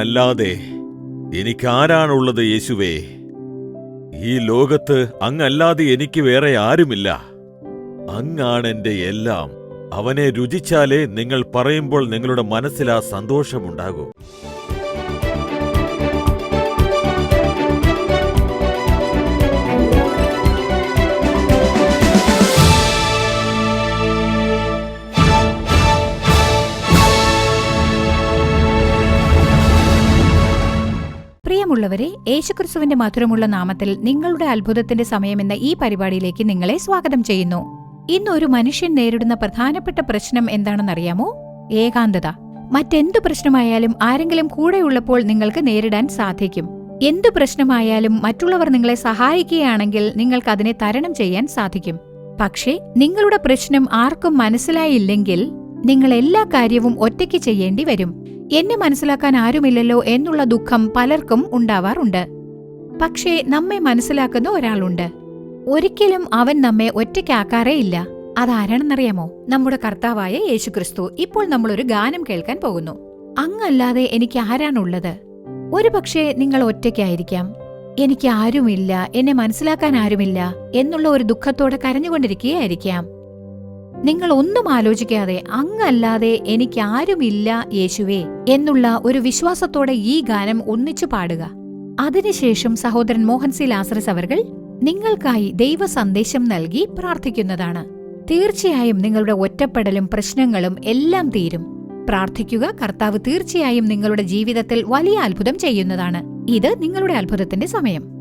അങ്ങല്ലാതെ എനിക്കാരാണുള്ളത് യേശുവേ? ഈ ലോകത്ത് അങ്ങല്ലാതെ എനിക്ക് വേറെ ആരുമില്ല. അങ്ങാണെന്റെ എല്ലാം. അവനെ രുചിച്ചാലേ നിങ്ങൾ പറയുമ്പോൾ നിങ്ങളുടെ മനസ്സിൽ ആ സന്തോഷമുണ്ടാകൂ. പ്രിയമുള്ളവരെ, യേശുക്രിസ്തുവിന്റെ മധുരമുള്ള നാമത്തിൽ നിങ്ങളുടെ അത്ഭുതത്തിന്റെ സമയമെന്ന ഈ പരിപാടിയിലേക്ക് നിങ്ങളെ സ്വാഗതം ചെയ്യുന്നു. ഇന്ന് ഒരു മനുഷ്യൻ നേരിടുന്ന പ്രധാനപ്പെട്ട പ്രശ്നം എന്താണെന്നറിയാമോ? ഏകാന്തത. മറ്റെന്തു പ്രശ്നമായാലും ആരെങ്കിലും കൂടെയുള്ളപ്പോൾ നിങ്ങൾക്ക് നേരിടാൻ സാധിക്കും. എന്തു പ്രശ്നമായാലും മറ്റുള്ളവർ നിങ്ങളെ സഹായിക്കുകയാണെങ്കിൽ നിങ്ങൾക്ക് അതിനെ തരണം ചെയ്യാൻ സാധിക്കും. പക്ഷേ നിങ്ങളുടെ പ്രശ്നം ആർക്കും മനസ്സിലായില്ലെങ്കിൽ നിങ്ങൾ എല്ലാ കാര്യവും ഒറ്റയ്ക്ക് ചെയ്യേണ്ടി വരും. എന്നെ മനസ്സിലാക്കാൻ ആരുമില്ലല്ലോ എന്നുള്ള ദുഃഖം പലർക്കും ഉണ്ടാവാറുണ്ട്. പക്ഷേ നമ്മെ മനസ്സിലാക്കുന്ന ഒരാളുണ്ട്. ഒരിക്കലും അവൻ നമ്മെ ഒറ്റയ്ക്കാക്കാറേയില്ല. അതാരാണെന്നറിയാമോ? നമ്മുടെ കർത്താവായ യേശുക്രിസ്തു. ഇപ്പോൾ നമ്മളൊരു ഗാനം കേൾക്കാൻ പോകുന്നു. അങ്ങല്ലാതെ എനിക്ക് ആരാണുള്ളത്? ഒരുപക്ഷെ നിങ്ങൾ ഒറ്റയ്ക്കായിരിക്കാം. എനിക്ക് ആരുമില്ല, എന്നെ മനസ്സിലാക്കാൻ ആരുമില്ല എന്നുള്ള ഒരു ദുഃഖത്തോടെ കരഞ്ഞുകൊണ്ടിരിക്കുകയായിരിക്കാം. നിങ്ങൾ ഒന്നും ആലോചിക്കാതെ അങ്ങല്ലാതെ എനിക്ക് ആരുമില്ല യേശുവേ എന്നുള്ള ഒരു വിശ്വാസത്തോടെ ഈ ഗാനം ഒന്നിച്ചു പാടുക. അതിനുശേഷം സഹോദരൻ മോഹൻ സി ലാസറസ് അവർകൾ നിങ്ങൾക്കായി ദൈവ സന്ദേശം നൽകി പ്രാർത്ഥിക്കുന്നതാണ്. തീർച്ചയായും നിങ്ങളുടെ ഒറ്റപ്പെടലും പ്രശ്നങ്ങളും എല്ലാം തീരും. പ്രാർത്ഥിക്കുക. കർത്താവ് തീർച്ചയായും നിങ്ങളുടെ ജീവിതത്തിൽ വലിയ അത്ഭുതം ചെയ്യുന്നതാണ്. ഇത് നിങ്ങളുടെ അത്ഭുതത്തിന്റെ സമയം.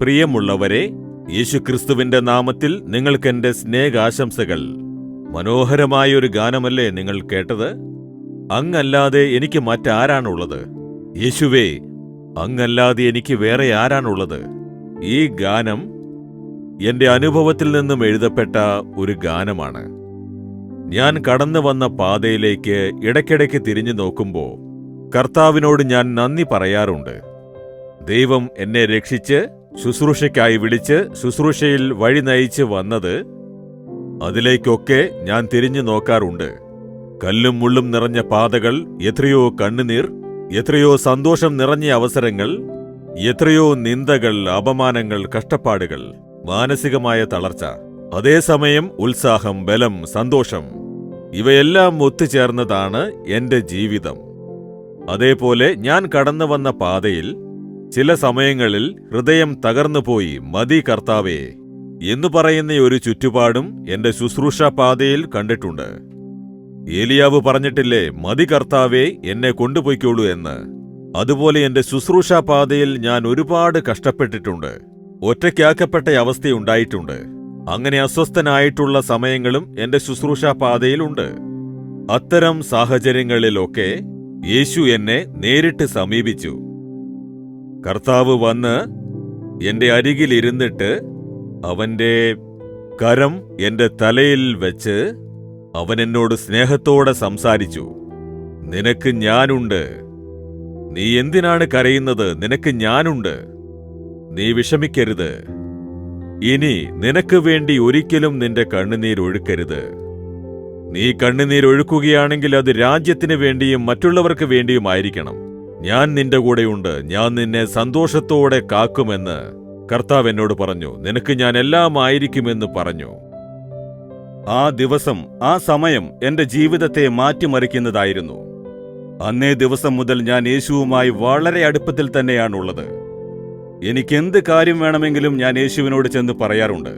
പ്രിയമുള്ളവരെ, യേശുക്രിസ്തുവിന്റെ നാമത്തിൽ നിങ്ങൾക്കെന്റെ സ്നേഹാശംസകൾ. മനോഹരമായൊരു ഗാനമല്ലേ നിങ്ങൾ കേട്ടത്? അങ്ങല്ലാതെ എനിക്ക് മറ്റാരാണുള്ളത്? യേശുവേ, അങ്ങല്ലാതെ എനിക്ക് വേറെ ആരാണുള്ളത്? ഈ ഗാനം എന്റെ അനുഭവത്തിൽ നിന്നും എഴുതപ്പെട്ട ഒരു ഗാനമാണ്. ഞാൻ കടന്നു വന്ന പാതയിലേക്ക് ഇടയ്ക്കിടയ്ക്ക് തിരിഞ്ഞു നോക്കുമ്പോൾ കർത്താവിനോട് ഞാൻ നന്ദി പറയാറുണ്ട്. ദൈവം എന്നെ രക്ഷിച്ച് ശുശ്രൂഷയ്ക്കായി വിളിച്ച് ശുശ്രൂഷയിൽ വഴി നയിച്ച് വന്നത്, അതിലേക്കൊക്കെ ഞാൻ തിരിഞ്ഞു നോക്കാറുണ്ട്. കല്ലും മുള്ളും നിറഞ്ഞ പാതകൾ, എത്രയോ കണ്ണുനീർ, എത്രയോ സന്തോഷം നിറഞ്ഞ അവസരങ്ങൾ, എത്രയോ നിന്ദകൾ, അപമാനങ്ങൾ, കഷ്ടപ്പാടുകൾ, മാനസികമായ തളർച്ച, അതേസമയം ഉത്സാഹം, ബലം, സന്തോഷം, ഇവയെല്ലാം ഒത്തുചേർന്നതാണ് എന്റെ ജീവിതം. അതേപോലെ ഞാൻ കടന്നു വന്ന പാതയിൽ ചില സമയങ്ങളിൽ ഹൃദയം തകർന്നുപോയി, മതി കർത്താവേ എന്നു പറയുന്ന ഒരു ചുറ്റുപാടും എന്റെ ശുശ്രൂഷാ പാതയിൽ കണ്ടിട്ടുണ്ട്. ഏലിയാവ് പറഞ്ഞിട്ടില്ലേ, മതി കർത്താവേ, എന്നെ കൊണ്ടുപോയിക്കോളൂ എന്ന്. അതുപോലെ എന്റെ ശുശ്രൂഷാ പാതയിൽ ഞാൻ ഒരുപാട് കഷ്ടപ്പെട്ടിട്ടുണ്ട്. ഒറ്റയ്ക്കാക്കപ്പെട്ട അവസ്ഥയുണ്ടായിട്ടുണ്ട്. അങ്ങനെ അസ്വസ്ഥനായിട്ടുള്ള സമയങ്ങളും എന്റെ ശുശ്രൂഷാ പാതയിലുണ്ട്. അത്തരം സാഹചര്യങ്ങളിലൊക്കെ യേശു എന്നെ നേരിട്ട് സമീപിച്ചു. കർത്താവ് വന്ന് എന്റെ അരികിലിരുന്നിട്ട് അവന്റെ കരം എന്റെ തലയിൽ വെച്ച് അവൻ എന്നോട് സ്നേഹത്തോടെ സംസാരിച്ചു. നിനക്ക് ഞാനുണ്ട്. നീ എന്തിനാണ് കരയുന്നത്? നിനക്ക് ഞാനുണ്ട്. നീ വിഷമിക്കരുത്. ഇനി നിനക്ക് വേണ്ടി ഒരിക്കലും നിന്റെ കണ്ണുനീരൊഴുക്കരുത്. നീ കണ്ണുനീരൊഴുക്കുകയാണെങ്കിൽ അത് രാജ്യത്തിന് വേണ്ടിയും മറ്റുള്ളവർക്ക് വേണ്ടിയുമായിരിക്കണം. ഞാൻ നിന്റെ കൂടെയുണ്ട്. ഞാൻ നിന്നെ സന്തോഷത്തോടെ കാക്കുമെന്ന് കർത്താവ് എന്നോട് പറഞ്ഞു. നിനക്ക് ഞാൻ എല്ലാം ആയിരിക്കുമെന്ന് പറഞ്ഞു. ആ ദിവസം, ആ സമയം എന്റെ ജീവിതത്തെ മാറ്റിമറിക്കുന്നതായിരുന്നു. അന്നേ ദിവസം മുതൽ ഞാൻ യേശുവുമായി വളരെ അടുപ്പത്തിൽ തന്നെയാണുള്ളത്. എനിക്കെന്ത് കാര്യം വേണമെങ്കിലും ഞാൻ യേശുവിനോട് ചെന്ന് പറയാറുണ്ട്.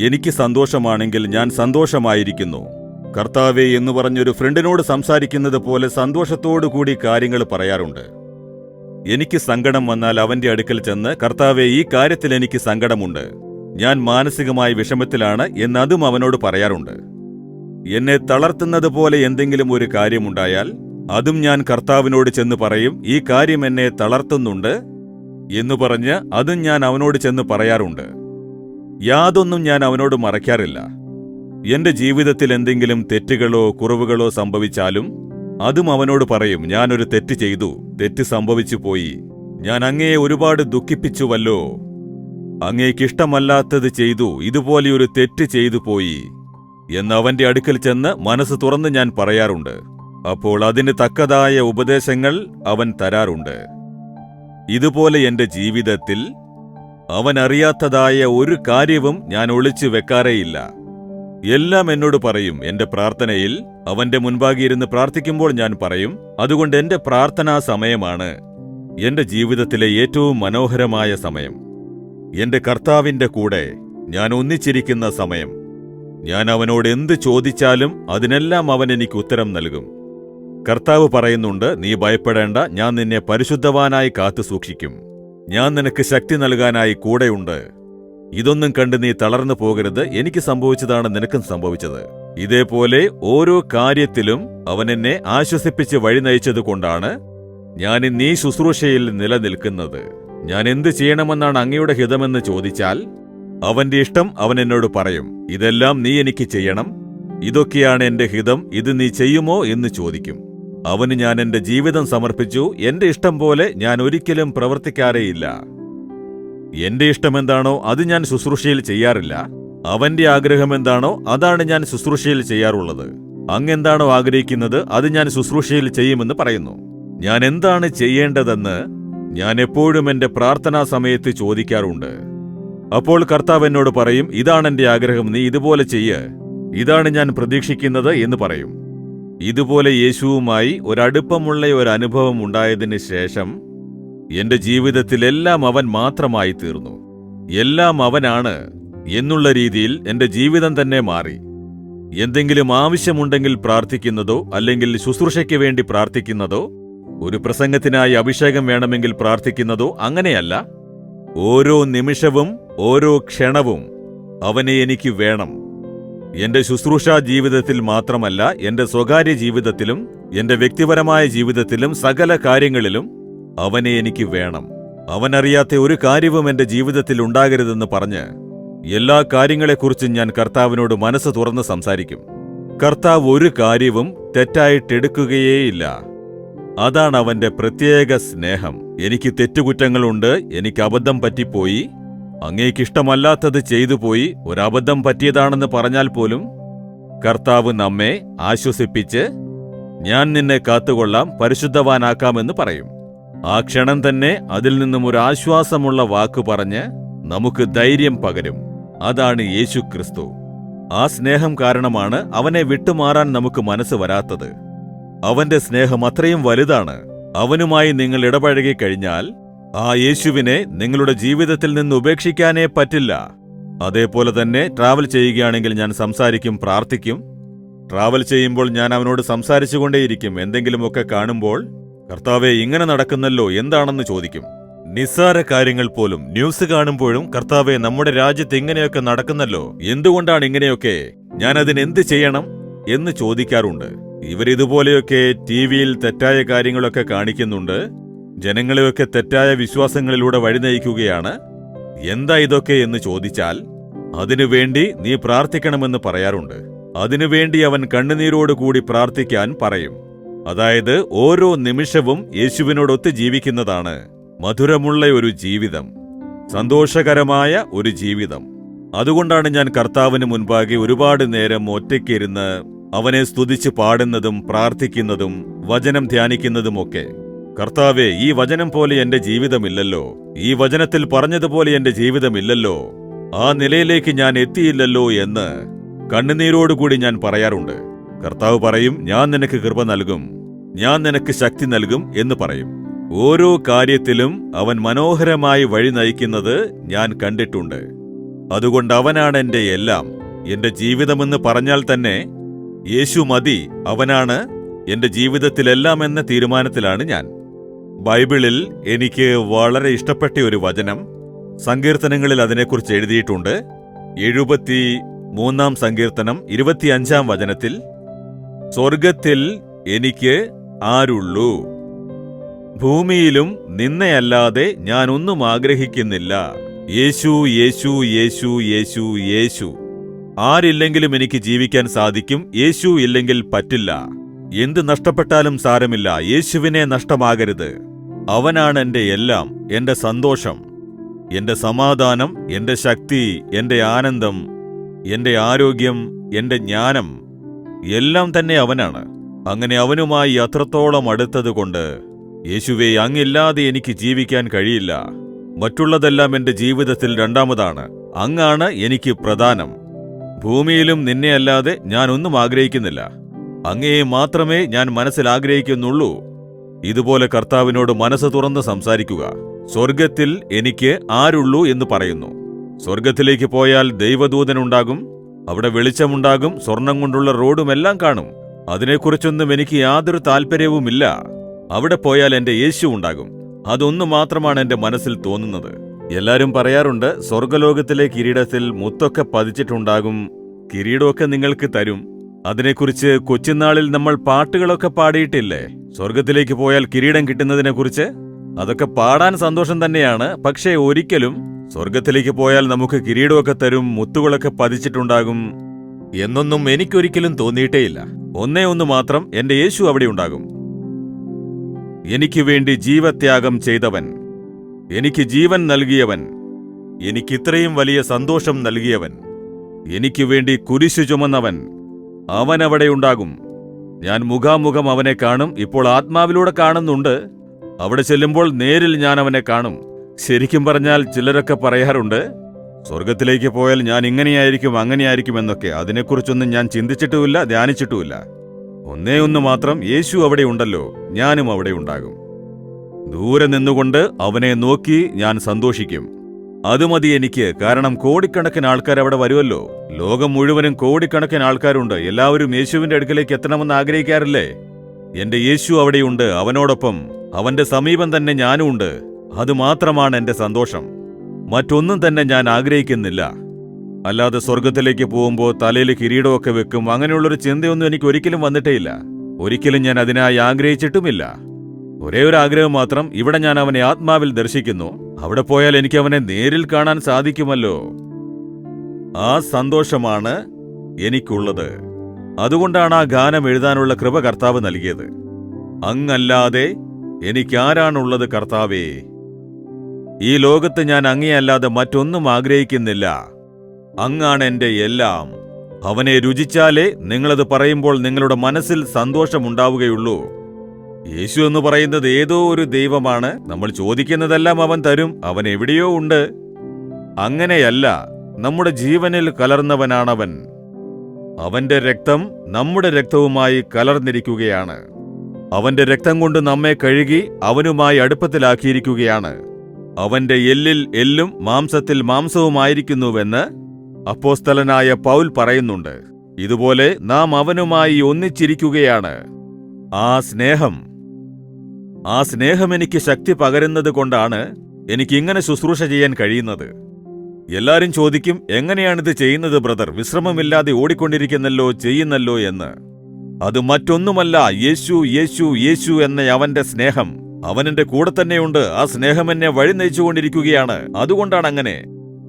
എനിക്ക് സന്തോഷമാണെങ്കിൽ ഞാൻ സന്തോഷമായിരിക്കുന്നു. കർത്താവേ എന്ന് പറഞ്ഞൊരു ഫ്രണ്ടിനോട് സംസാരിക്കുന്നത് പോലെ സന്തോഷത്തോടുകൂടി കാര്യങ്ങൾ പറയാറുണ്ട്. എനിക്ക് സങ്കടം വന്നാൽ അവന്റെ അടുക്കൽ ചെന്ന്, കർത്താവേ ഈ കാര്യത്തിൽ എനിക്ക് സങ്കടമുണ്ട്, ഞാൻ മാനസികമായ വിഷമത്തിലാണ് എന്നതും അവനോട് പറയാറുണ്ട്. എന്നെ തളർത്തുന്നത് പോലെ എന്തെങ്കിലും ഒരു കാര്യമുണ്ടായാൽ അതും ഞാൻ കർത്താവിനോട് ചെന്ന് പറയും. ഈ കാര്യം എന്നെ തളർത്തുന്നുണ്ട് എന്നു പറഞ്ഞ് അതും ഞാൻ അവനോട് ചെന്ന് പറയാറുണ്ട്. യാതൊന്നും ഞാൻ അവനോട് മറയ്ക്കാറില്ല. എന്റെ ജീവിതത്തിൽ എന്തെങ്കിലും തെറ്റുകളോ കുറവുകളോ സംഭവിച്ചാലും അതും അവനോട് പറയും. ഞാനൊരു തെറ്റ് ചെയ്തു, തെറ്റ് സംഭവിച്ചു പോയി, ഞാൻ അങ്ങയെ ഒരുപാട് ദുഃഖിപ്പിച്ചുവല്ലോ, അങ്ങേക്കിഷ്ടമല്ലാത്തത് ചെയ്തു, ഇതുപോലെയൊരു തെറ്റ് ചെയ്തു പോയി എന്ന് അവന്റെ അടുക്കൽ ചെന്ന് മനസ്സ് തുറന്ന് ഞാൻ പറയാറുണ്ട്. അപ്പോൾ അതിന് തക്കതായ ഉപദേശങ്ങൾ അവൻ തരാറുണ്ട്. ഇതുപോലെ എന്റെ ജീവിതത്തിൽ അവൻ അറിയാത്തതായ ഒരു കാര്യവും ഞാൻ ഒളിച്ചു വെക്കാറേയില്ല. എല്ലാം എന്നോട് പറയും. എന്റെ പ്രാർത്ഥനയിൽ അവന്റെ മുൻപാകിയിരുന്ന് പ്രാർത്ഥിക്കുമ്പോൾ ഞാൻ പറയും, അതുകൊണ്ട് എന്റെ പ്രാർത്ഥനാ സമയമാണ് എന്റെ ജീവിതത്തിലെ ഏറ്റവും മനോഹരമായ സമയം. എന്റെ കർത്താവിന്റെ കൂടെ ഞാൻ ഒന്നിച്ചിരിക്കുന്ന സമയം. ഞാൻ അവനോട് എന്ത് ചോദിച്ചാലും അതിനെല്ലാം അവൻ എനിക്ക് ഉത്തരം നൽകും. കർത്താവ് പറയുന്നുണ്ട്, നീ ഭയപ്പെടേണ്ട, ഞാൻ നിന്നെ പരിശുദ്ധവാനായി കാത്തു സൂക്ഷിക്കും. ഞാൻ നിനക്ക് ശക്തി നൽകാനായി കൂടെയുണ്ട്. ഇതൊന്നും കണ്ട് നീ തളർന്നു പോകരുത്. എനിക്ക് സംഭവിച്ചതാണ് നിനക്കും സംഭവിച്ചത്. ഇതേപോലെ ഓരോ കാര്യത്തിലും അവൻ എന്നെ ആശ്വസിപ്പിച്ച് വഴി നയിച്ചതുകൊണ്ടാണ് ഞാൻ ഇന്നീ ശുശ്രൂഷയിൽ നിലനിൽക്കുന്നത്. ഞാൻ എന്ത് ചെയ്യണമെന്നാണ് അങ്ങയുടെ ഹിതമെന്ന് ചോദിച്ചാൽ അവന്റെ ഇഷ്ടം അവൻ എന്നോട് പറയും. ഇതെല്ലാം നീ എനിക്ക് ചെയ്യണം, ഇതൊക്കെയാണ് എന്റെ ഹിതം, ഇത് നീ ചെയ്യുമോ എന്ന് ചോദിക്കും. അവന് ഞാൻ എന്റെ ജീവിതം സമർപ്പിച്ചു. എന്റെ ഇഷ്ടം പോലെ ഞാൻ ഒരിക്കലും പ്രവർത്തിക്കാറേയില്ല. എന്റെ ഇഷ്ടമെന്താണോ അത് ഞാൻ ശുശ്രൂഷയിൽ ചെയ്യാറില്ല. അവന്റെ ആഗ്രഹം എന്താണോ അതാണ് ഞാൻ ശുശ്രൂഷയിൽ ചെയ്യാറുള്ളത്. അങ്ങെന്താണോ ആഗ്രഹിക്കുന്നത് അത് ഞാൻ ശുശ്രൂഷയിൽ ചെയ്യുമെന്ന് പറയുന്നു. ഞാൻ എന്താണ് ചെയ്യേണ്ടതെന്ന് ഞാൻ എപ്പോഴും എന്റെ പ്രാർത്ഥനാ സമയത്ത് ചോദിക്കാറുണ്ട്. അപ്പോൾ കർത്താവ് എന്നോട് പറയും, ഇതാണ് എന്റെ ആഗ്രഹം, നീ ഇതുപോലെ ചെയ്യ്, ഇതാണ് ഞാൻ പ്രതീക്ഷിക്കുന്നത് എന്ന് പറയും. ഇതുപോലെ യേശുവുമായി ഒരടുപ്പമുള്ള ഒരനുഭവം ഉണ്ടായതിനു ശേഷം എന്റെ ജീവിതത്തിലെല്ലാം അവൻ മാത്രമായി തീർന്നു. എല്ലാം അവനാണ് എന്നുള്ള രീതിയിൽ എന്റെ ജീവിതം തന്നെ മാറി. എന്തെങ്കിലും ആവശ്യമുണ്ടെങ്കിൽ പ്രാർത്ഥിക്കുന്നതോ അല്ലെങ്കിൽ ശുശ്രൂഷയ്ക്ക് വേണ്ടി പ്രാർത്ഥിക്കുന്നതോ ഒരു പ്രസംഗത്തിനായി അഭിഷേകം വേണമെങ്കിൽ പ്രാർത്ഥിക്കുന്നതോ അങ്ങനെയല്ല. ഓരോ നിമിഷവും ഓരോ ക്ഷണവും അവനെ എനിക്ക് വേണം. എന്റെ ശുശ്രൂഷാ ജീവിതത്തിൽ മാത്രമല്ല, എന്റെ സ്വകാര്യ ജീവിതത്തിലും എന്റെ വ്യക്തിപരമായ ജീവിതത്തിലും സകല കാര്യങ്ങളിലും അവനെ എനിക്ക് വേണം. അവനറിയാത്ത ഒരു കാര്യവും എന്റെ ജീവിതത്തിൽ ഉണ്ടാകരുതെന്ന് പറഞ്ഞ് എല്ലാ കാര്യങ്ങളെക്കുറിച്ചും ഞാൻ കർത്താവിനോട് മനസ്സ് തുറന്ന് സംസാരിക്കും. കർത്താവ് ഒരു കാര്യവും തെറ്റായിട്ടെടുക്കുകയേയില്ല. അതാണ് അവന്റെ പ്രത്യേക സ്നേഹം. എനിക്ക് തെറ്റുകുറ്റങ്ങളുണ്ട്, എനിക്ക് അബദ്ധം പറ്റിപ്പോയി, അങ്ങേക്കിഷ്ടമല്ലാത്തത് ചെയ്തുപോയി, ഒരബദ്ധം പറ്റിയതാണെന്ന് പറഞ്ഞാൽ പോലും കർത്താവ് നമ്മെ ആശ്വസിപ്പിച്ച് ഞാൻ നിന്നെ കാത്തുകൊള്ളാം, പരിശുദ്ധവാനാക്കാമെന്ന് പറയും. ആ ക്ഷണം തന്നെ അതിൽ നിന്നും ഒരു ആശ്വാസമുള്ള വാക്കു പറഞ്ഞ് നമുക്ക് ധൈര്യം പകരും. അതാണ് യേശു ക്രിസ്തു. ആ സ്നേഹം കാരണമാണ് അവനെ വിട്ടുമാറാൻ നമുക്ക് മനസ്സ് വരാത്തത്. അവന്റെ സ്നേഹം അത്രയും വലുതാണ്. അവനുമായി നിങ്ങൾ ഇടപഴകിക്കഴിഞ്ഞാൽ ആ യേശുവിനെ നിങ്ങളുടെ ജീവിതത്തിൽ നിന്ന് ഉപേക്ഷിക്കാനേ പറ്റില്ല. അതേപോലെ തന്നെ ട്രാവൽ ചെയ്യുകയാണെങ്കിൽ ഞാൻ സംസാരിക്കും, പ്രാർത്ഥിക്കും. ട്രാവൽ ചെയ്യുമ്പോൾ ഞാൻ അവനോട് സംസാരിച്ചുകൊണ്ടേയിരിക്കും. എന്തെങ്കിലുമൊക്കെ കാണുമ്പോൾ കർത്താവേ ഇങ്ങനെ നടക്കുന്നല്ലോ, എന്താണെന്ന് ചോദിക്കും. നിസ്സാര കാര്യങ്ങൾ പോലും ന്യൂസ് കാണുമ്പോഴും കർത്താവേ നമ്മുടെ രാജ്യത്ത് ഇങ്ങനെയൊക്കെ നടക്കുന്നല്ലോ, എന്തുകൊണ്ടാണ് ഇങ്ങനെയൊക്കെ, ഞാനതിനെന്ത് ചെയ്യണം എന്ന് ചോദിക്കാറുണ്ട്. ഇവരിതുപോലെയൊക്കെ ടിവിയിൽ തെറ്റായ കാര്യങ്ങളൊക്കെ കാണിക്കുന്നുണ്ട്, ജനങ്ങളെയൊക്കെ തെറ്റായ വിശ്വാസങ്ങളിലൂടെ വഴിനയിക്കുകയാണ്. എന്താ ഇതൊക്കെ എന്ന് ചോദിച്ചാൽ അതിനുവേണ്ടി നീ പ്രാർത്ഥിക്കണമെന്ന് പറയാറുണ്ട്. അതിനുവേണ്ടി അവൻ കണ്ണുനീരോടുകൂടി പ്രാർത്ഥിക്കാൻ പറയും. അതായത് ഓരോ നിമിഷവും യേശുവിനോടൊത്ത് ജീവിക്കുന്നതാണ് മധുരമുള്ള ഒരു ജീവിതം, സന്തോഷകരമായ ഒരു ജീവിതം. അതുകൊണ്ടാണ് ഞാൻ കർത്താവിന് മുൻപാകെ ഒരുപാട് നേരം ഒറ്റയ്ക്കിരുന്ന് അവനെ സ്തുതിച്ച് പാടുന്നതും പ്രാർത്ഥിക്കുന്നതും വചനം ധ്യാനിക്കുന്നതുമൊക്കെ. കർത്താവേ, ഈ വചനം പോലെ എന്റെ ജീവിതമില്ലല്ലോ, ഈ വചനത്തിൽ പറഞ്ഞതുപോലെ എന്റെ ജീവിതമില്ലല്ലോ, ആ നിലയിലേക്ക് ഞാൻ എത്തിയില്ലല്ലോ എന്ന് കണ്ണുനീരോടുകൂടി ഞാൻ പറയാറുണ്ട്. കർത്താവ് പറയും, ഞാൻ നിനക്ക് കൃപ നൽകും, ഞാൻ നിനക്ക് ശക്തി നൽകും എന്ന് പറയും. ഓരോ കാര്യത്തിലും അവൻ മനോഹരമായി വഴി നയിക്കുന്നത് ഞാൻ കണ്ടിട്ടുണ്ട്. അതുകൊണ്ട് അവനാണ് എന്റെ എല്ലാം. എന്റെ ജീവിതമെന്ന് പറഞ്ഞാൽ തന്നെ യേശു മതി, അവനാണ് എന്റെ ജീവിതത്തിലെല്ലാം എന്ന തീരുമാനത്തിലാണ് ഞാൻ. ബൈബിളിൽ എനിക്ക് വളരെ ഇഷ്ടപ്പെട്ട ഒരു വചനം, സങ്കീർത്തനങ്ങളിൽ അതിനെക്കുറിച്ച് എഴുതിയിട്ടുണ്ട്. 73 സങ്കീർത്തനം 25 വചനത്തിൽ, സ്വർഗത്തിൽ എനിക്ക് ആരുള്ളൂ, ഭൂമിയിലും നിന്നെയല്ലാതെ ഞാനൊന്നും ആഗ്രഹിക്കുന്നില്ല. യേശു യേശു യേശു യേശു യേശു. ആരില്ലെങ്കിലും എനിക്ക് ജീവിക്കാൻ സാധിക്കും, യേശു ഇല്ലെങ്കിൽ പറ്റില്ല. എന്ത് നഷ്ടപ്പെട്ടാലും സാരമില്ല, യേശുവിനെ നഷ്ടമാകരുത്. അവനാണ് എന്റെ എല്ലാം, എന്റെ സന്തോഷം, എന്റെ സമാധാനം, എന്റെ ശക്തി, എന്റെ ആനന്ദം, എന്റെ ആരോഗ്യം, എന്റെ ജ്ഞാനം, എല്ലാം തന്നെ അവനാണ്. അങ്ങനെ അവനുമായി അത്രത്തോളം അടുത്തതുകൊണ്ട്, യേശുവേ, അങ്ങില്ലാതെ എനിക്ക് ജീവിക്കാൻ കഴിയില്ല. മറ്റുള്ളതെല്ലാം എന്റെ ജീവിതത്തിൽ രണ്ടാമതാണ്, അങ്ങാണ് എനിക്ക് പ്രധാനം. ഭൂമിയിലും നിന്നെയല്ലാതെ ഞാൻ ഒന്നും ആഗ്രഹിക്കുന്നില്ല, അങ്ങയെ മാത്രമേ ഞാൻ മനസ്സിൽ ആഗ്രഹിക്കുന്നുള്ളൂ. ഇതുപോലെ കർത്താവിനോട് മനസ്സ് തുറന്ന് സംസാരിക്കുക. സ്വർഗത്തിൽ എനിക്ക് ആരുള്ളൂ എന്ന് പറയുന്നു. സ്വർഗത്തിലേക്ക് പോയാൽ ദൈവദൂതനുണ്ടാകും, അവിടെ വെളിച്ചമുണ്ടാകും, സ്വർണം കൊണ്ടുള്ള റോഡുമെല്ലാം കാണും. അതിനെക്കുറിച്ചൊന്നും എനിക്ക് യാതൊരു താല്പര്യവുമില്ല. അവിടെ പോയാൽ എന്റെ യേശു ഉണ്ടാകും. അതൊന്നു മാത്രമാണ് എന്റെ മനസ്സിൽ തോന്നുന്നത്. എല്ലാരും പറയാറുണ്ട്, സ്വർഗലോകത്തിലെ കിരീടത്തിൽ മുത്തൊക്കെ പതിച്ചിട്ടുണ്ടാകും, കിരീടമൊക്കെ നിങ്ങൾക്ക് തരും. അതിനെക്കുറിച്ച് കൊച്ചുനാളിൽ നമ്മൾ പാട്ടുകളൊക്കെ പാടിയിട്ടില്ലേ, സ്വർഗത്തിലേക്ക് പോയാൽ കിരീടം കിട്ടുന്നതിനെക്കുറിച്ച്? അതൊക്കെ പാടാൻ സന്തോഷം തന്നെയാണ്. പക്ഷേ ഒരിക്കലും സ്വർഗത്തിലേക്ക് പോയാൽ നമുക്ക് കിരീടമൊക്കെ തരും, മുത്തുകളൊക്കെ പതിച്ചിട്ടുണ്ടാകും എന്നൊന്നും എനിക്കൊരിക്കലും തോന്നിയിട്ടേയില്ല. ഒന്നേ ഒന്ന് മാത്രം, എന്റെ യേശു അവിടെ ഉണ്ടാകും. എനിക്ക് വേണ്ടി ജീവത്യാഗം ചെയ്തവൻ, എനിക്ക് ജീവൻ നൽകിയവൻ, എനിക്കിത്രയും വലിയ സന്തോഷം നൽകിയവൻ, എനിക്ക് വേണ്ടി കുരിശു ചുമന്നവൻ, അവൻ അവിടെ ഉണ്ടാകും. ഞാൻ മുഖാമുഖം അവനെ കാണും. ഇപ്പോൾ ആത്മാവിലൂടെ കാണുന്നുണ്ട്, അവിടെ ചെല്ലുമ്പോൾ നേരിൽ ഞാൻ അവനെ കാണും. ശരിക്കും പറഞ്ഞാൽ ചിലരൊക്കെ പറയാറുണ്ട്, സ്വർഗത്തിലേക്ക് പോയാൽ ഞാൻ ഇങ്ങനെയായിരിക്കും അങ്ങനെയായിരിക്കും എന്നൊക്കെ. അതിനെക്കുറിച്ചൊന്നും ഞാൻ ചിന്തിച്ചിട്ടുമില്ല, ധ്യാനിച്ചിട്ടുമില്ല. ഒന്നേ ഒന്ന് മാത്രം, യേശു അവിടെ ഉണ്ടല്ലോ, ഞാനും അവിടെ ഉണ്ടാകും. ദൂരെ നിന്നുകൊണ്ട് അവനെ നോക്കി ഞാൻ സന്തോഷിക്കും. അതുമതി എനിക്ക്. കാരണം കോടിക്കണക്കിന് ആൾക്കാർ അവിടെ വരുമല്ലോ. ലോകം മുഴുവനും കോടിക്കണക്കിന് ആൾക്കാരുണ്ട്. എല്ലാവരും യേശുവിന്റെ അടുക്കലേക്ക് എത്തണമെന്ന് ആഗ്രഹിക്കാറില്ലേ? എന്റെ യേശു അവിടെയുണ്ട്, അവനോടൊപ്പം അവന്റെ സമീപം തന്നെ ഞാനും ഉണ്ട്. അതുമാത്രമാണ് എന്റെ സന്തോഷം. മറ്റൊന്നും തന്നെ ഞാൻ ആഗ്രഹിക്കുന്നില്ല. അല്ലാതെ സ്വർഗത്തിലേക്ക് പോകുമ്പോൾ തലയിൽ കിരീടമൊക്കെ വെക്കും, അങ്ങനെയുള്ളൊരു ചിന്തയൊന്നും എനിക്ക് ഒരിക്കലും വന്നിട്ടേയില്ല. ഒരിക്കലും ഞാൻ അതിനായി ആഗ്രഹിച്ചിട്ടുമില്ല. ഒരേ ഒരു ആഗ്രഹം മാത്രം, ഇവിടെ ഞാൻ അവനെ ആത്മാവിൽ ദർശിക്കുന്നു. അവിടെ പോയാൽ എനിക്ക് അവനെ നേരിൽ കാണാൻ സാധിക്കുമല്ലോ. ആ സന്തോഷമാണ് എനിക്കുള്ളത്. അതുകൊണ്ടാണ് ആ ഗാനം എഴുതാനുള്ള കൃപ കർത്താവ് നൽകിയത്. അങ്ങല്ലാതെ എനിക്കാരാണുള്ളത് കർത്താവേ? ഈ ലോകത്ത് ഞാൻ അങ്ങയെയല്ലാതെ മറ്റൊന്നും ആഗ്രഹിക്കുന്നില്ല. അങ്ങാണ് എന്റെ എല്ലാം. അവനെ രുചിച്ചാലേ നിങ്ങളത് പറയുമ്പോൾ നിങ്ങളുടെ മനസ്സിൽ സന്തോഷമുണ്ടാവുകയുള്ളൂ. യേശു എന്ന് പറയുന്നത് ഏതോ ഒരു ദൈവമാണ്. നമ്മൾ ചോദിക്കുന്നതെല്ലാം അവൻ തരും. അവൻ എവിടെയോ ഉണ്ട്. അങ്ങനെയല്ല, നമ്മുടെ ജീവനിൽ കലർന്നവനാണവൻ. അവന്റെ രക്തം നമ്മുടെ രക്തവുമായി കലർന്നിരിക്കുകയാണ്. അവന്റെ രക്തം കൊണ്ട് നമ്മെ കഴുകി അവനുമായി അടുപ്പത്തിലാക്കിയിരിക്കുകയാണ്. അവന്റെ എല്ലിൽ എല്ലും മാംസത്തിൽ മാംസവുമായിരിക്കുന്നുവെന്ന് അപ്പോസ്തലനായ പൗൽ പറയുന്നുണ്ട്. ഇതുപോലെ നാം അവനുമായി ഒന്നിച്ചിരിക്കുകയാണ്. ആ സ്നേഹം എനിക്ക് ശക്തി പകരുന്നത് കൊണ്ടാണ് എനിക്കിങ്ങനെ ശുശ്രൂഷ ചെയ്യാൻ കഴിയുന്നത്. എല്ലാരും ചോദിക്കും, എങ്ങനെയാണിത് ചെയ്യുന്നത് ബ്രദർ? വിശ്രമമില്ലാതെ ഓടിക്കൊണ്ടിരിക്കുന്നല്ലോ, ചെയ്യുന്നല്ലോ എന്ന്. അത് മറ്റൊന്നുമല്ല, യേശു യേശു യേശു എന്ന അവന്റെ സ്നേഹം. അവനെന്റെ കൂടെ തന്നെയുണ്ട്. ആ സ്നേഹം എന്നെ വഴി നയിച്ചുകൊണ്ടിരിക്കുകയാണ്. അതുകൊണ്ടാണ് അങ്ങനെ.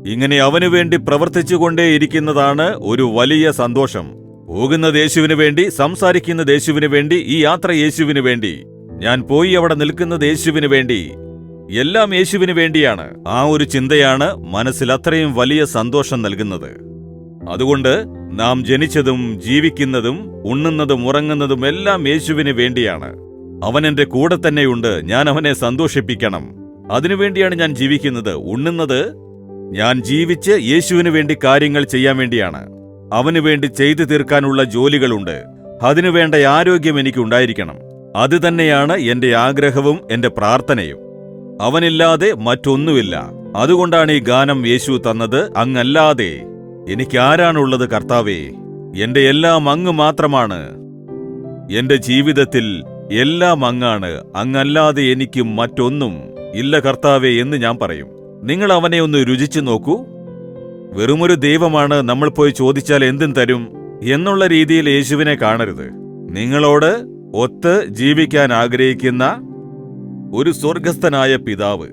ഇങ്ങനെ അവനു വേണ്ടി പ്രവർത്തിച്ചുകൊണ്ടേയിരിക്കുന്നതാണ് ഒരു വലിയ സന്തോഷം. പോകുന്നത് യേശുവിനു വേണ്ടി, സംസാരിക്കുന്നത് യേശുവിനു വേണ്ടി, ഈ യാത്ര യേശുവിനു വേണ്ടി, ഞാൻ പോയി അവിടെ നിൽക്കുന്നത് യേശുവിനു വേണ്ടി, എല്ലാം യേശുവിനു വേണ്ടിയാണ്. ആ ഒരു ചിന്തയാണ് മനസ്സിൽ അത്രയും വലിയ സന്തോഷം നൽകുന്നത്. അതുകൊണ്ട് നാം ജനിച്ചതും ജീവിക്കുന്നതും ഉണ്ണുന്നതും ഉറങ്ങുന്നതും എല്ലാം യേശുവിനു വേണ്ടിയാണ്. അവൻ എന്റെ കൂടെ തന്നെയുണ്ട്. ഞാൻ അവനെ സന്തോഷിപ്പിക്കണം. അതിനുവേണ്ടിയാണ് ഞാൻ ജീവിക്കുന്നത്. ഉണ്ണുന്നത് ഞാൻ ജീവിച്ച് യേശുവിനു വേണ്ടി കാര്യങ്ങൾ ചെയ്യാൻ വേണ്ടിയാണ്. അവനു വേണ്ടി ചെയ്തു തീർക്കാനുള്ള ജോലികളുണ്ട്. അതിനുവേണ്ട ആരോഗ്യം എനിക്കുണ്ടായിരിക്കണം. അത് തന്നെയാണ് എന്റെ ആഗ്രഹവും എന്റെ പ്രാർത്ഥനയും. അവനില്ലാതെ മറ്റൊന്നുമില്ല. അതുകൊണ്ടാണ് ഈ ഗാനം യേശു തന്നത്. അങ്ങല്ലാതെ എനിക്കാരാണുള്ളത് കർത്താവേ? എന്റെ എല്ലാം അങ്ങ് മാത്രമാണ്. എന്റെ ജീവിതത്തിൽ എല്ലാം അങ്ങാണ്. അങ്ങല്ലാതെ എനിക്ക് മറ്റൊന്നും ഇല്ല കർത്താവേ എന്ന് ഞാൻ പറയും. നിങ്ങൾ അവനെ ഒന്ന് രുചിച്ചു നോക്കൂ. വെറുമൊരു ദൈവമാണ്, നമ്മൾ പോയി ചോദിച്ചാൽ എന്തും തരും എന്നുള്ള രീതിയിൽ യേശുവിനെ കാണരുത്. നിങ്ങളോട് ഒത്ത് ജീവിക്കാൻ ആഗ്രഹിക്കുന്ന ഒരു സ്വർഗസ്ഥനായ പിതാവ്.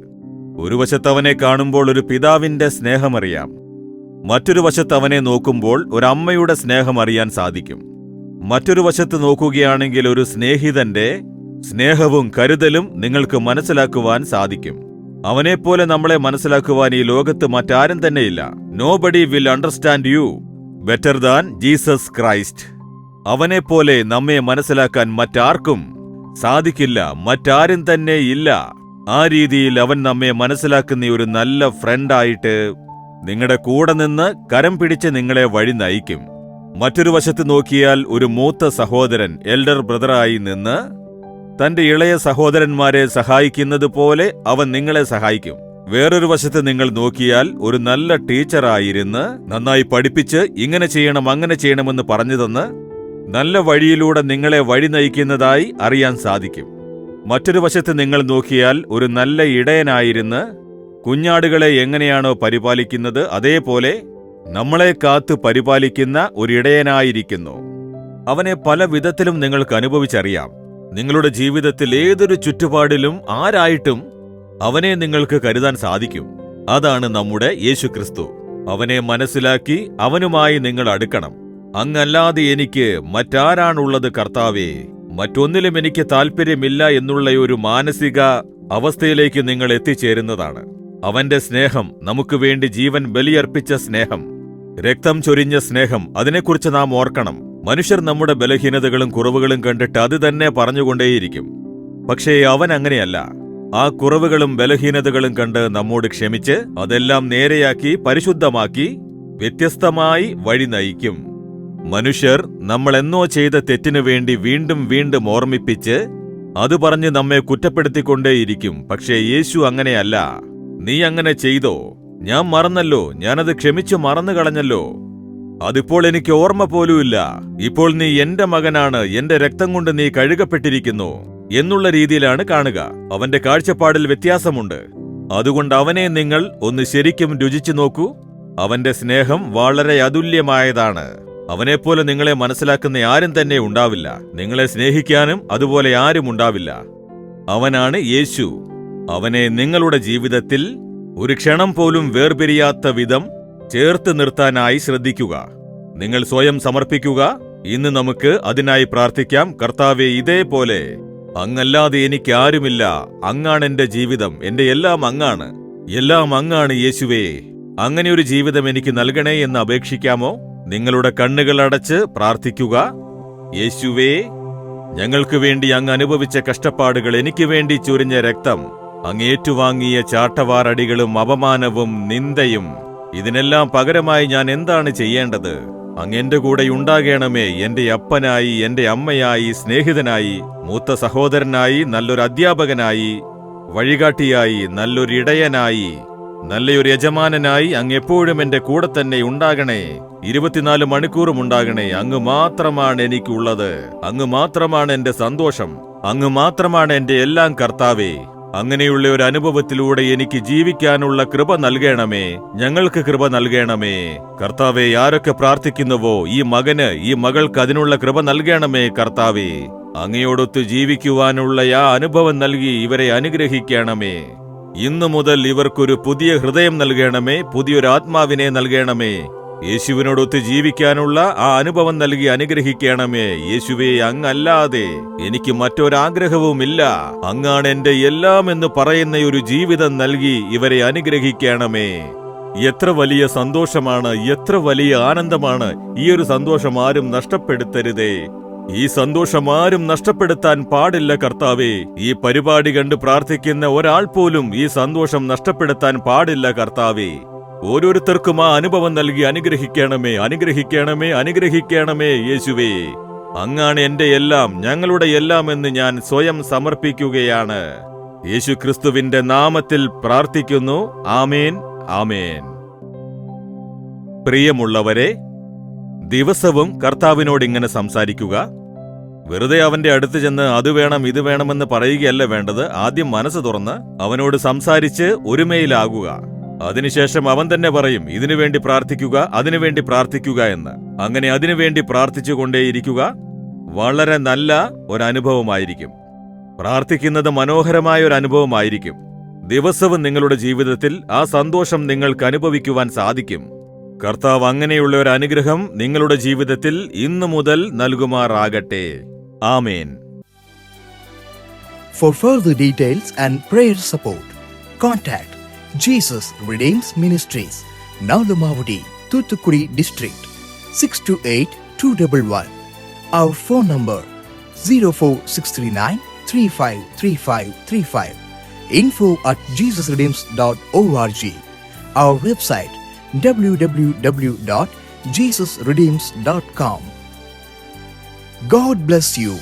ഒരു വശത്ത് അവനെ കാണുമ്പോൾ ഒരു പിതാവിന്റെ സ്നേഹമറിയാം. മറ്റൊരു വശത്ത് അവനെ നോക്കുമ്പോൾ ഒരമ്മയുടെ സ്നേഹം അറിയാൻ സാധിക്കും. മറ്റൊരു വശത്ത് നോക്കുകയാണെങ്കിൽ ഒരു സ്നേഹിതന്റെ സ്നേഹവും കരുതലും നിങ്ങൾക്ക് മനസ്സിലാക്കുവാൻ സാധിക്കും. അവനെപ്പോലെ നമ്മളെ മനസ്സിലാക്കുവാൻ ഈ ലോകത്ത് മറ്റാരും തന്നെയില്ല. Nobody will understand you better than Jesus Christ. അവനെപ്പോലെ നമ്മെ മനസ്സിലാക്കാൻ മറ്റാർക്കും സാധിക്കില്ല, മറ്റാരും തന്നെ ഇല്ല. ആ രീതിയിൽ അവൻ നമ്മെ മനസ്സിലാക്കുന്ന ഒരു നല്ല ഫ്രണ്ടായിട്ട് നിങ്ങളുടെ കൂടെ നിന്ന് കരം പിടിച്ച് നിങ്ങളെ വഴി നയിക്കും. മറ്റൊരു വശത്ത് നോക്കിയാൽ ഒരു മൂത്ത സഹോദരൻ, എൽഡർ ബ്രദറായി നിന്ന് തന്റെ ഇളയ സഹോദരന്മാരെ സഹായിക്കുന്നത് പോലെ അവൻ നിങ്ങളെ സഹായിക്കും. വേറൊരു വശത്ത് നിങ്ങൾ നോക്കിയാൽ ഒരു നല്ല ടീച്ചറായിരുന്ന് നന്നായി പഠിപ്പിച്ച് ഇങ്ങനെ ചെയ്യണം അങ്ങനെ ചെയ്യണമെന്ന് പറഞ്ഞു തന്ന് നല്ല വഴിയിലൂടെ നിങ്ങളെ വഴി നയിക്കുന്നതായി അറിയാൻ സാധിക്കും. മറ്റൊരു വശത്ത് നിങ്ങൾ നോക്കിയാൽ ഒരു നല്ല ഇടയനായിരുന്ന് കുഞ്ഞാടുകളെ എങ്ങനെയാണോ പരിപാലിക്കുന്നത് അതേപോലെ നമ്മളെ കാത്തു പരിപാലിക്കുന്ന ഒരു ഇടയനായിരിക്കുന്നു. അവനെ പല വിധത്തിലും നിങ്ങൾക്ക് അനുഭവിച്ചറിയാം. നിങ്ങളുടെ ജീവിതത്തിൽ ഏതൊരു ചുറ്റുപാടിലും ആരായിട്ടും അവനെ നിങ്ങൾക്ക് കരുതാൻ സാധിക്കും. അതാണ് നമ്മുടെ യേശുക്രിസ്തു. അവനെ മനസ്സിലാക്കി അവനുമായി നിങ്ങൾ അടുക്കണം. അങ്ങല്ലാതെ എനിക്ക് മറ്റാരാണുള്ളത് കർത്താവേ? മറ്റൊന്നിലും എനിക്ക് താല്പര്യമില്ല എന്നുള്ള ഒരു മാനസിക അവസ്ഥയിലേക്ക് നിങ്ങൾ എത്തിച്ചേരുന്നതാണ്. അവന്റെ സ്നേഹം, നമുക്ക് വേണ്ടി ജീവൻ ബലിയർപ്പിച്ച സ്നേഹം, രക്തം ചൊരിഞ്ഞ സ്നേഹം, അതിനെക്കുറിച്ച് നാം ഓർക്കണം. മനുഷ്യർ നമ്മുടെ ബലഹീനതകളും കുറവുകളും കണ്ടിട്ട് അത് തന്നെ പറഞ്ഞുകൊണ്ടേയിരിക്കും. പക്ഷേ അവൻ അങ്ങനെയല്ല. ആ കുറവുകളും ബലഹീനതകളും കണ്ട് നമ്മോട് ക്ഷമിച്ച് അതെല്ലാം നേരെയാക്കി പരിശുദ്ധമാക്കി വ്യത്യസ്തമായി വഴി നയിക്കും. മനുഷ്യർ നമ്മൾ എന്നോ ചെയ്ത തെറ്റിനു വേണ്ടി വീണ്ടും വീണ്ടും ഓർമ്മിപ്പിച്ച് അത് പറഞ്ഞ് നമ്മെ കുറ്റപ്പെടുത്തിക്കൊണ്ടേയിരിക്കും. പക്ഷേ യേശു അങ്ങനെയല്ല. നീ അങ്ങനെ ചെയ്തോ? ഞാൻ മറന്നല്ലോ, ഞാനത് ക്ഷമിച്ചു മറന്നു കളഞ്ഞല്ലോ, അതിപ്പോൾ എനിക്ക് ഓർമ്മ പോലുമില്ല. ഇപ്പോൾ നീ എന്റെ മകനാണ്, എന്റെ രക്തം കൊണ്ട് നീ കഴുകപ്പെട്ടിരിക്കുന്നു എന്നുള്ള രീതിയിലാണ് കാണുക. അവന്റെ കാഴ്ചപ്പാടിൽ വ്യത്യാസമുണ്ട്. അതുകൊണ്ട് അവനെ നിങ്ങൾ ഒന്ന് ശരിക്കും രുചിച്ചു നോക്കൂ. അവന്റെ സ്നേഹം വളരെ അതുല്യമായതാണ്. അവനെപ്പോലെ നിങ്ങളെ മനസ്സിലാക്കുന്ന ആരും തന്നെ ഉണ്ടാവില്ല. നിങ്ങളെ സ്നേഹിക്കാനും അതുപോലെ ആരും ഉണ്ടാവില്ല. അവനാണ് യേശു. അവനെ നിങ്ങളുടെ ജീവിതത്തിൽ ഒരു ക്ഷണം പോലും വേർപിരിയാത്ത വിധം ചേർത്ത് നിർത്താനായി ശ്രദ്ധിക്കുക. നിങ്ങൾ സ്വയം സമർപ്പിക്കുക. ഇന്ന് നമുക്ക് അതിനായി പ്രാർത്ഥിക്കാം. കർത്താവേ, ഇതേപോലെ അങ്ങല്ലാതെ എനിക്ക് ആരുമില്ല. അങ്ങാണ് എന്റെ ജീവിതം. എന്റെ എല്ലാം അങ്ങാണ്. എല്ലാം അങ്ങാണ് യേശുവേ. അങ്ങനെ ഒരു ജീവിതം എനിക്ക് നൽകണേ എന്ന് അപേക്ഷിക്കാമോ? നിങ്ങളുടെ കണ്ണുകൾ അടച്ച് പ്രാർത്ഥിക്കുക. യേശുവേ, ഞങ്ങൾക്ക് വേണ്ടി അങ്ങ് അനുഭവിച്ച കഷ്ടപ്പാടുകൾ, എനിക്ക് വേണ്ടി ചൊരിഞ്ഞ രക്തം, അങ്ങ് ഏറ്റുവാങ്ങിയ ചാട്ടവാറടികളും അപമാനവും നിന്ദയും, ഇതിനെല്ലാം പകരമായി ഞാൻ എന്താണ് ചെയ്യേണ്ടത്? അങ്ങ് എന്റെ കൂടെ ഉണ്ടാകണമേ. എന്റെ അപ്പനായി, എന്റെ അമ്മയായി, സ്നേഹിതനായി, മൂത്ത സഹോദരനായി, നല്ലൊരു അധ്യാപകനായി, വഴികാട്ടിയായി, നല്ലൊരു ഇടയനായി, നല്ലൊരു യജമാനനായി അങ്ങ് എപ്പോഴും എന്റെ കൂടെ തന്നെ ഉണ്ടാകണേ. 24 മണിക്കൂറും ഉണ്ടാകണേ. അങ്ങ് മാത്രമാണ് എനിക്കുള്ളത്. അങ്ങ് മാത്രമാണ് എന്റെ സന്തോഷം. അങ്ങ് മാത്രമാണ് എന്റെ എല്ലാം കർത്താവേ. അങ്ങനെയുള്ള ഒരു അനുഭവത്തിലൂടെ എനിക്ക് ജീവിക്കാനുള്ള കൃപ നൽകണമേ. ഞങ്ങൾക്ക് കൃപ നൽകണമേ കർത്താവേ. ആരൊക്കെ പ്രാർത്ഥിക്കുന്നുവോ ഈ മകന്, ഈ മകൾക്ക് അതിനുള്ള കൃപ നൽകണമേ കർത്താവേ. അങ്ങയോടൊത്ത് ജീവിക്കുവാനുള്ള ആ അനുഭവം നൽകി ഇവരെ അനുഗ്രഹിക്കണമേ. ഇന്നു മുതൽ ഇവർക്കൊരു പുതിയ ഹൃദയം നൽകണമേ. പുതിയൊരു ആത്മാവിനെ നൽകണമേ. യേശുവിനോടൊത്ത് ജീവിക്കാനുള്ള ആ അനുഭവം നൽകി അനുഗ്രഹിക്കണമേ. യേശുവേ, അങ്ങല്ലാതെ എനിക്ക് മറ്റൊരാഗ്രഹവുമില്ല. അങ്ങാണ് എന്റെ എല്ലാം എന്ന് പറയുന്ന ഒരു ജീവിതം നൽകി ഇവരെ അനുഗ്രഹിക്കണമേ. എത്ര വലിയ സന്തോഷമാണ്, എത്ര വലിയ ആനന്ദമാണ്. ഈ ഒരു സന്തോഷം ആരും നഷ്ടപ്പെടുത്തരുതേ. ഈ സന്തോഷം ആരും നഷ്ടപ്പെടുത്താൻ പാടില്ല കർത്താവേ. ഈ പരിപാടി കണ്ട് പ്രാർത്ഥിക്കുന്ന ഒരാൾ പോലും ഈ സന്തോഷം നഷ്ടപ്പെടുത്താൻ പാടില്ല കർത്താവേ. ഓരോരുത്തർക്കും ആ അനുഭവം നൽകി അനുഗ്രഹിക്കണമേ, അനുഗ്രഹിക്കണമേ, അനുഗ്രഹിക്കണമേ യേശുവേ. അങ്ങാണ് എന്റെ എല്ലാം, ഞങ്ങളുടെ എല്ലാം എന്ന് ഞാൻ സ്വയം സമർപ്പിക്കുകയാണ്. യേശു ക്രിസ്തുവിന്റെ നാമത്തിൽ പ്രാർത്ഥിക്കുന്നു. ആമേൻ, ആമേൻ. പ്രിയമുള്ളവരെ, ദിവസവും കർത്താവിനോട് ഇങ്ങനെ സംസാരിക്കുക. വെറുതെ അവന്റെ അടുത്ത് ചെന്ന് അത് വേണം ഇത് വേണമെന്ന് പറയുകയല്ല വേണ്ടത്. ആദ്യം മനസ്സ് തുറന്ന് അവനോട് സംസാരിച്ച് ഒരുമയിലാകുക. അതിനുശേഷം അവൻ തന്നെ പറയും, ഇതിനുവേണ്ടി പ്രാർത്ഥിക്കുക, അതിനുവേണ്ടി പ്രാർത്ഥിക്കുക എന്ന്. അങ്ങനെ അതിനുവേണ്ടി പ്രാർത്ഥിച്ചുകൊണ്ടേയിരിക്കുക. വളരെ നല്ല ഒരനുഭവമായിരിക്കും. പ്രാർത്ഥിക്കുന്നത് മനോഹരമായ ഒരു അനുഭവമായിരിക്കും. ദിവസവും നിങ്ങളുടെ ജീവിതത്തിൽ ആ സന്തോഷം നിങ്ങൾക്ക് അനുഭവിക്കുവാൻ സാധിക്കും. കർത്താവ് അങ്ങനെയുള്ള ഒരു അനുഗ്രഹം നിങ്ങളുടെ ജീവിതത്തിൽ ഇന്നു മുതൽ നൽകുമാറാകട്ടെ. ആമേൻ. For further details and prayer support, contact Jesus Redeems Ministries, Nalumavudi, Thoothukudi District, 628-211. Our phone number 04639 353535. info@jesusredeems.org. Our website www.jesusredeems.com. God bless you.